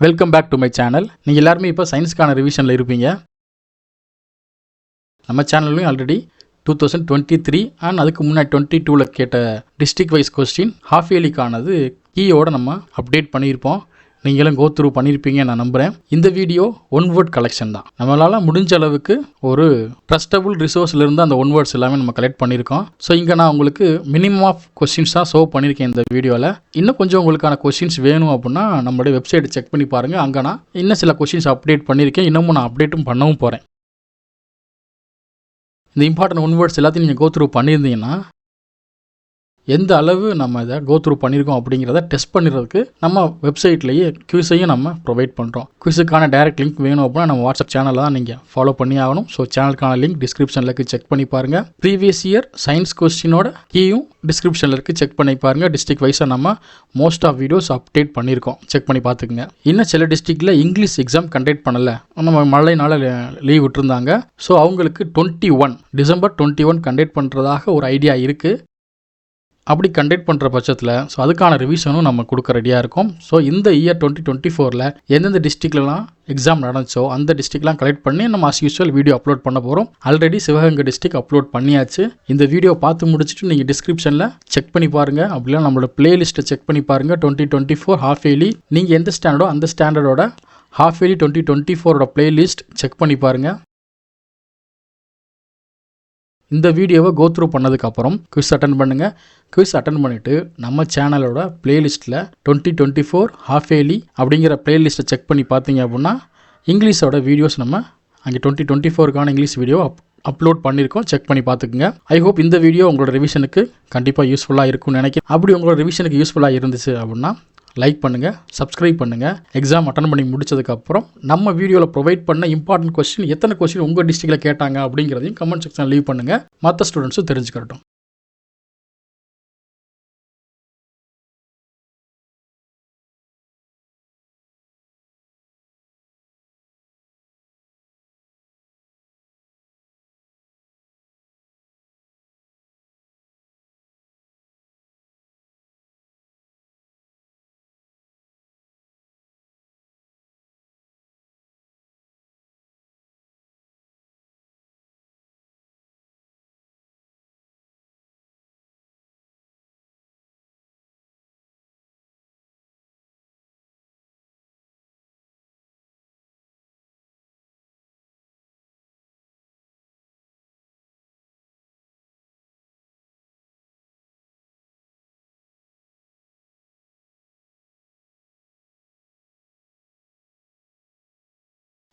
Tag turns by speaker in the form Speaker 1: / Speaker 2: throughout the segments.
Speaker 1: Welcome back to my channel. நீங்கள் எல்லாருமே இப்போ சயின்ஸ்க்கான ரிவிஷனில் இருப்பீங்க. நம்ம சேனல்லையும் ஆல்ரெடி 2023 அண்ட் அதுக்கு முன்னாடி 22ல் கேட்ட டிஸ்ட்ரிக்ட் வைஸ் கொஸ்டின் ஹாஃப் இயர்லிக்கானது கீயோட நம்ம அப்டேட் பண்ணியிருப்போம். நீங்களும் கோ த்ரூ பண்ணியிருப்பீங்க நான் நம்புகிறேன். இந்த வீடியோ ஒன் வேர்ட் கலெக்ஷன் தான். நம்மளால் முடிஞ்ச அளவுக்கு ஒரு ட்ரஸ்டபுள் ரிசோர்ஸ்லேருந்து அந்த ஒன் வேர்ட்ஸ் எல்லாமே நம்ம கலெக்ட் பண்ணியிருக்கோம். ஸோ இங்கே நான் உங்களுக்கு மினிமம் ஆஃப் கொஸ்டின்ஸ் தான் ஷோ பண்ணியிருக்கேன் இந்த வீடியோவில். இன்னும் கொஞ்சம் உங்களுக்கான கொஸ்டின்ஸ் வேணும் அப்படின்னா நம்மளுடைய வெப்சைட்டை செக் பண்ணி பாருங்கள். அங்கே நான் இன்னும் சில கொஸ்டின்ஸ் அப்டேட் பண்ணியிருக்கேன். இன்னமும் நான் அப்டேட்டும் பண்ணவும் போகிறேன். இந்த இம்பார்ட்டன்ட் ஒன் வேர்ட்ஸ் எல்லாத்தையும் நீங்கள் கோ த்ரூ பண்ணியிருந்தீங்கன்னா எந்த அளவு நம்ம இதை கோ த்ரூ பண்ணியிருக்கோம் அப்படிங்கிறத டெஸ்ட் பண்ணுறதுக்கு நம்ம வெப்சைட்லேயே குவிஸையும் நம்ம ப்ரொவைட் பண்ணுறோம். குவிஸுக்கான டைரக்ட் லிங்க் வேணும் அப்படின்னா நம்ம வாட்ஸ்அப் சேனலில் தான் நீங்கள் ஃபாலோ பண்ணி ஆகணும். ஸோ சேனலுக்கான லிங்க் டிஸ்கிரிப்ஷனில் இருக்குது, செக் பண்ணி பாருங்கள். ப்ரீவியஸ் இயர் சயின்ஸ் கொஸ்டினோட கீயும் டிஸ்கிரிப்ஷனில் இருக்குது, செக் பண்ணி பாருங்கள். டிஸ்ட்ரிக்ட் வைஸாக நம்ம மோஸ்ட் ஆஃப் வீடியோஸ் அப்டேட் பண்ணியிருக்கோம், செக் பண்ணி பார்த்துக்குங்க. இன்னும் சில டிஸ்ட்ரிக்டில் இங்கிலீஷ் எக்ஸாம் கண்டக்ட் பண்ணலை, நம்ம மழைனால லீவ் விட்டுருந்தாங்க. ஸோ அவங்களுக்கு டிசம்பர் 21 கண்டக்ட் பண்ணுறதாக ஒரு ஐடியா இருக்குது. அப்படி கண்டக்ட் பண்ணுற பட்சத்தில் ஸோ அதுக்கான ரிவிஷனும் நம்ம கொடுக்க ரெடியாக இருக்கும். ஸோ இந்த இயர் 2024ல் எந்தெந்த டிஸ்ட்ரிக்ட்லாம் எக்ஸாம் நடந்துச்சோ அந்த டிஸ்ட்ரிக்ட்லாம் கலெக்ட் பண்ணி நம்ம as usual வீடியோ அப்லோட் பண்ண போகிறோம். ஆல்ரெடி சிவகங்கை டிஸ்ட்ரிக்ட் அப்லோட் பண்ணியாச்சு. இந்த வீடியோ பார்த்து முடிச்சுட்டு நீங்கள் டிஸ்கிரிப்ஷனில் செக் பண்ணி பாருங்கள். அப்படிலாம் நம்மளோட பிளேலிஸ்ட்டை செக் பண்ணி பாருங்கள். 2024 ஹாஃப் இயர்லி நீங்கள் எந்த ஸ்டாண்டர்டோ அந்த ஸ்டாண்டர்டோட ஹாஃப் இயர்லி 2024ஓட பிளேலிஸ்ட் செக் பண்ணி பாருங்கள். இந்த வீடியோவை கோ த்ரூ பண்ணதுக்கப்புறம் குவிஸ் அட்டன் பண்ணுங்கள். குவிஸ் அட்டன் பண்ணிவிட்டு நம்ம சேனலோட பிளேலிஸ்ட்டில் 2024 ஹாஃப் இயர்லி அப்படிங்கிற பிளேலிஸ்ட்டை செக் பண்ணி பார்த்தீங்க அப்படின்னா இங்கிலீஷோட வீடியோஸ் நம்ம அங்கே 2024க்கான இங்கிலீஷ் வீடியோ அப்லோட் பண்ணியிருக்கோம், செக் பண்ணி பார்த்துக்குங்க. ஐ ஹோப் இந்த வீடியோ உங்களோட ரிவிஷனுக்கு கண்டிப்பாக யூஸ்ஃபுல்லாக இருக்கும்னு நினைக்கிறேன். அப்படி உங்களோட ரிவிஷனுக்கு யூஸ்ஃபுல்லாக இருந்துச்சு அப்படின்னா லைக் பண்ணுங்கள், சப்ஸ்கிரைப் பண்ணுங்கள். எக்ஸாம் அட்டன் பண்ணி முடிச்சதுக்கப்புறம் நம்ம வீடியோவில் ப்ரொவைட் பண்ண இம்பார்ட்டன்ட் கொஸ்டின் எத்தனை கொஸ்டின் உங்கள் டிஸ்ட்ரிக்டில் கேட்டாங்க அப்படிங்கிறதையும் கமெண்ட் செக்ஷனில் லீவ் பண்ணுங்கள். மற்ற ஸ்டூடெண்ட்ஸும் தெரிஞ்சுக்கட்டும்.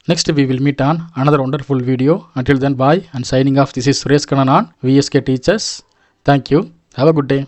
Speaker 1: Next we will meet on another wonderful video. Until then, bye and signing off. This is Suresh Kannan on VSK Teachers. Thank you. Have a good day.